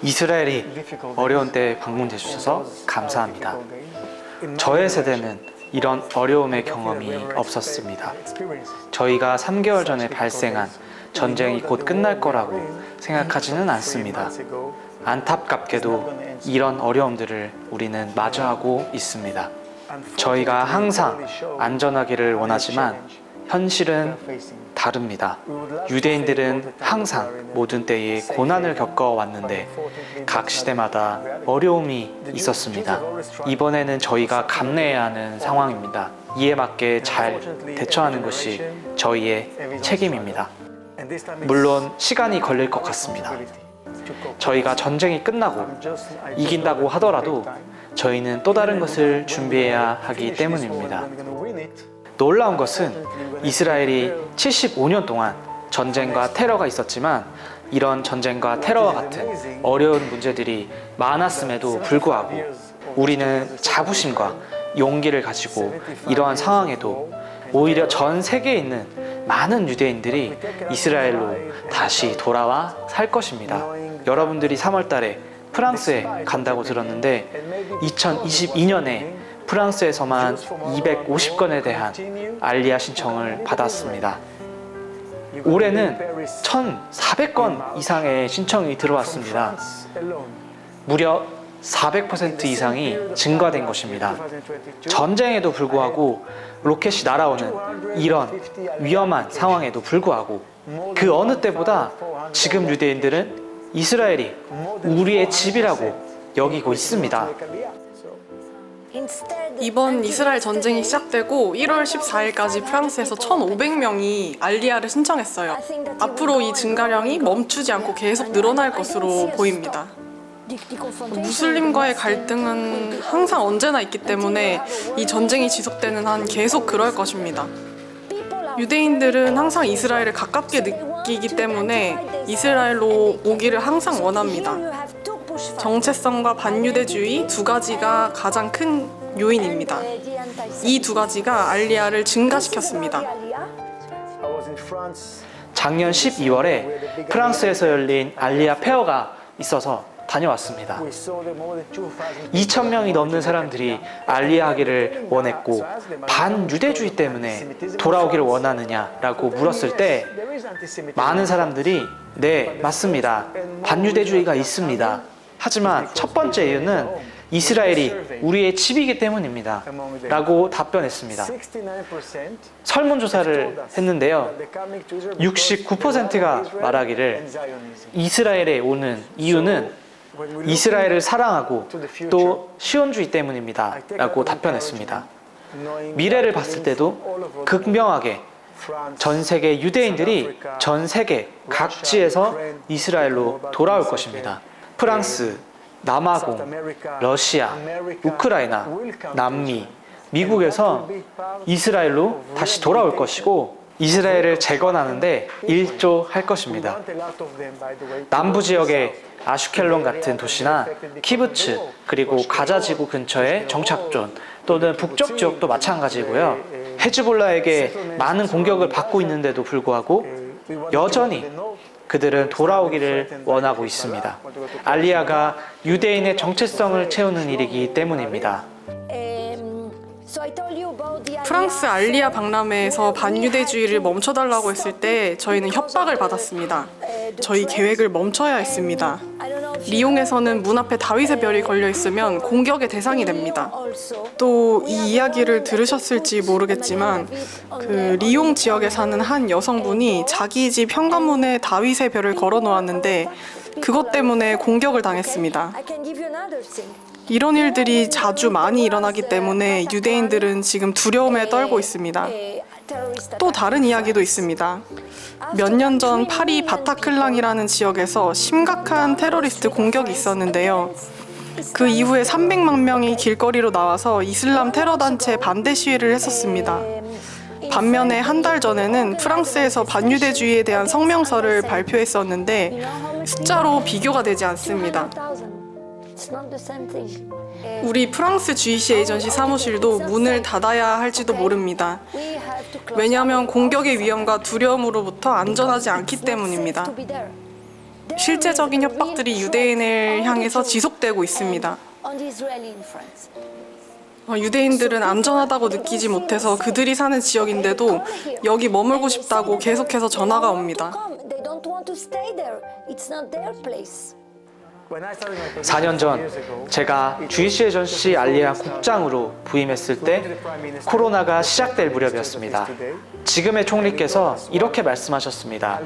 이스라엘이 어려운 때에 방문해 주셔서 감사합니다. 저의 세대는 이런 어려움의 경험이 없었습니다. 저희가 3개월 전에 발생한 전쟁이 곧 끝날 거라고 생각하지는 않습니다. 안타깝게도 이런 어려움들을 우리는 마주하고 있습니다. 저희가 항상 안전하기를 원하지만 현실은 다릅니다. 유대인들은 항상 모든 때에 고난을 겪어왔는데 각 시대마다 어려움이 있었습니다. 이번에는 저희가 감내해야 하는 상황입니다. 이에 맞게 잘 대처하는 것이 저희의 책임입니다. 물론 시간이 걸릴 것 같습니다. 저희가 전쟁이 끝나고 이긴다고 하더라도 저희는 또 다른 것을 준비해야 하기 때문입니다. 놀라운 것은 이스라엘이 75년 동안 전쟁과 테러가 있었지만 이런 전쟁과 테러와 같은 어려운 문제들이 많았음에도 불구하고 우리는 자부심과 용기를 가지고 이러한 상황에도 오히려 전 세계에 있는 많은 유대인들이 이스라엘로 다시 돌아와 살 것입니다. 여러분들이 3월 달에 프랑스에 간다고 들었는데 2022년에 프랑스에서만 250건에 대한 알리아 신청을 받았습니다. 올해는 1,400건 이상의 신청이 들어왔습니다. 무려 400% 이상이 증가된 것입니다. 전쟁에도 불구하고 로켓이 날아오는 이런 위험한 상황에도 불구하고 그 어느 때보다 지금 유대인들은 이스라엘이 우리의 집이라고 여기고 있습니다. 이번 이스라엘 전쟁이 시작되고 1월 14일까지 프랑스에서 1,500명이 알리아를 신청했어요. 앞으로 이 증가량이 멈추지 않고 계속 늘어날 것으로 보입니다. 무슬림과의 갈등은 항상 언제나 있기 때문에 이 전쟁이 지속되는 한 계속 그럴 것입니다. 유대인들은 항상 이스라엘을 가깝게 느끼기 때문에 이스라엘로 오기를 항상 원합니다. 정체성과 반유대주의 두 가지가 가장 큰 요인입니다. 이 두 가지가 알리아를 증가시켰습니다. 작년 12월에 프랑스에서 열린 알리아 페어가 있어서 다녀왔습니다. 2,000명이 넘는 사람들이 알리아하기를 원했고 반유대주의 때문에 돌아오기를 원하느냐라고 물었을 때 많은 사람들이 네, 맞습니다. 반유대주의가 있습니다. 하지만 첫 번째 이유는 이스라엘이 우리의 집이기 때문입니다. 라고 답변했습니다. 설문조사를 했는데요. 69%가 말하기를 이스라엘에 오는 이유는 이스라엘을 사랑하고 또 시온주의 때문입니다. 라고 답변했습니다. 미래를 봤을 때도 극명하게 전 세계 유대인들이 전 세계 각지에서 이스라엘로 돌아올 것입니다. 프랑스, 남아공, 러시아, 우크라이나, 남미, 미국에서 이스라엘로 다시 돌아올 것이고 이스라엘을 재건하는데 일조할 것입니다. 남부 지역의 아슈켈론 같은 도시나 키부츠 그리고 가자지구 근처의 정착존 또는 북쪽 지역도 마찬가지고요. 헤즈볼라에게 많은 공격을 받고 있는데도 불구하고 여전히 그들은 돌아오기를 원하고 있습니다. 알리아가 유대인의 정체성을 채우는 일이기 때문입니다. 프랑스 알리아 박람회에서 반유대주의를 멈춰달라고 했을 때 저희는 협박을 받았습니다. 저희 계획을 멈춰야 했습니다. 리옹에서는 문 앞에 다윗의 별이 걸려 있으면 공격의 대상이 됩니다. 또 이 이야기를 들으셨을지 모르겠지만 그 리옹 지역에 사는 한 여성분이 자기 집 현관문에 다윗의 별을 걸어 놓았는데 그것 때문에 공격을 당했습니다. 이런 일들이 자주 많이 일어나기 때문에 유대인들은 지금 두려움에 떨고 있습니다. 또 다른 이야기도 있습니다. 몇 년 전 파리 바타클랑이라는 지역에서 심각한 테러리스트 공격이 있었는데요. 그 이후에 300만 명이 길거리로 나와서 이슬람 테러 단체 반대 시위를 했었습니다. 반면에 한 달 전에는 프랑스에서 반유대주의에 대한 성명서를 발표했었는데 숫자로 비교가 되지 않습니다. 우리 프랑스 GEC 에이전시 사무실도 문을 닫아야 할지도 모릅니다. 왜냐하면 공격의 위험과 두려움으로부터 안전하지 않기 때문입니다. 실제적인 협박들이 유대인을 향해서 지속되고 있습니다. 유대인들은 안전하다고 느끼지 못해서 그들이 사는 지역인데도 여기 머물고 싶다고 계속해서 전화가 옵니다. 4년 전 제가 주이시 에전시 알리아 국장으로 부임했을 때 코로나가 시작될 무렵이었습니다. 지금의 총리께서 이렇게 말씀하셨습니다.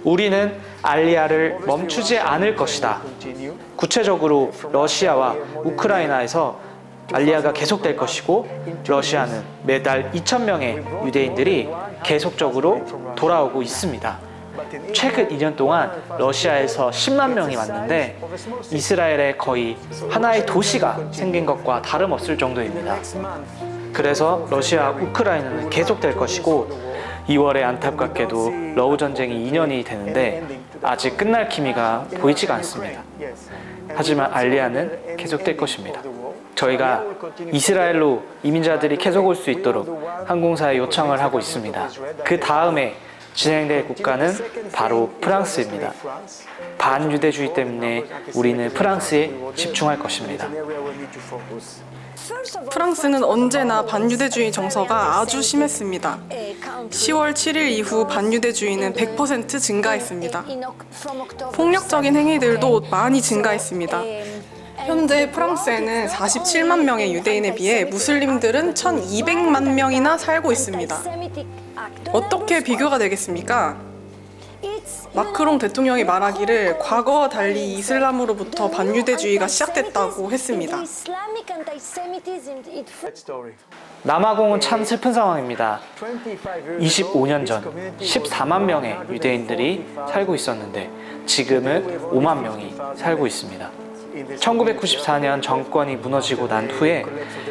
우리는 알리아를 멈추지 않을 것이다. 구체적으로 러시아와 우크라이나에서 알리아가 계속될 것이고 러시아는 매달 2,000명의 유대인들이 계속적으로 돌아오고 있습니다. 최근 2년 동안 러시아에서 10만 명이 왔는데 이스라엘에 거의 하나의 도시가 생긴 것과 다름없을 정도입니다. 그래서 러시아, 우크라이나는 계속될 것이고 2월에 안타깝게도 러우 전쟁이 2년이 되는데 아직 끝날 기미가 보이지가 않습니다. 하지만 알리아는 계속될 것입니다. 저희가 이스라엘로 이민자들이 계속 올 수 있도록 항공사에 요청을 하고 있습니다. 그 다음에 진행될 국가는 바로 프랑스입니다. 반유대주의 때문에 우리는 프랑스에 집중할 것입니다. 프랑스는 언제나 반유대주의 정서가 아주 심했습니다. 10월 7일 이후 반유대주의는 100% 증가했습니다. 폭력적인 행위들도 많이 증가했습니다. 현재 프랑스에는 47만 명의 유대인에 비해 무슬림들은 1,200만 명이나 살고 있습니다. 어떻게 비교가 되겠습니까? 마크롱 대통령이 말하기를 과거와 달리 이슬람으로부터 반유대주의가 시작됐다고 했습니다. 남아공은 참 슬픈 상황입니다. 25년 전 14만 명의 유대인들이 살고 있었는데 지금은 5만 명이 살고 있습니다. 1994년 정권이 무너지고 난 후에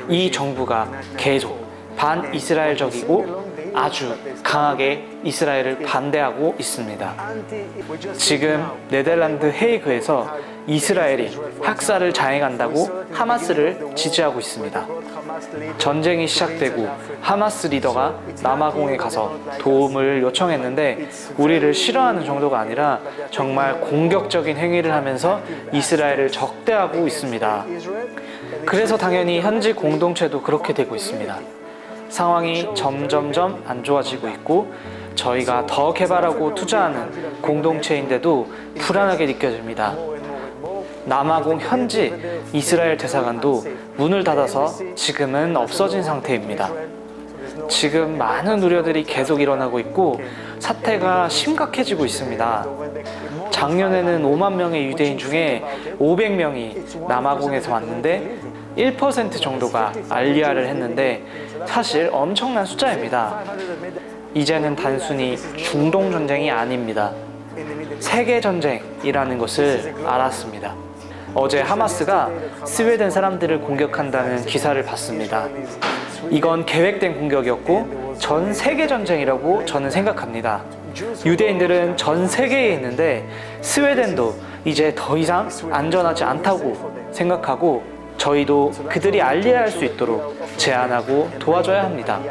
이 정부가 계속 반이스라엘적이고 아주 강하게 이스라엘을 반대하고 있습니다. 지금 네덜란드 헤이그에서 이스라엘이 학살을 자행한다고 하마스를 지지하고 있습니다. 전쟁이 시작되고 하마스 리더가 남아공에 가서 도움을 요청했는데 우리를 싫어하는 정도가 아니라 정말 공격적인 행위를 하면서 이스라엘을 적대하고 있습니다. 그래서 당연히 현지 공동체도 그렇게 되고 있습니다. 상황이 점점점 안 좋아지고 있고 저희가 더 개발하고 투자하는 공동체인데도 불안하게 느껴집니다. 남아공 현지 이스라엘 대사관도 문을 닫아서 지금은 없어진 상태입니다. 지금 많은 우려들이 계속 일어나고 있고 사태가 심각해지고 있습니다. 작년에는 5만 명의 유대인 중에 500명이 남아공에서 왔는데 1% 정도가 알리아를 했는데 사실 엄청난 숫자입니다. 이제는 단순히 중동 전쟁이 아닙니다. 세계 전쟁이라는 것을 알았습니다. 어제 하마스가 스웨덴 사람들을 공격한다는 기사를 봤습니다. 이건 계획된 공격이었고 전 세계 전쟁이라고 저는 생각합니다. 유대인들은 전 세계에 있는데 스웨덴도 이제 더 이상 안전하지 않다고 생각하고 저희도 그들이 알리아할 수 있도록 제안하고 도와줘야 합니다.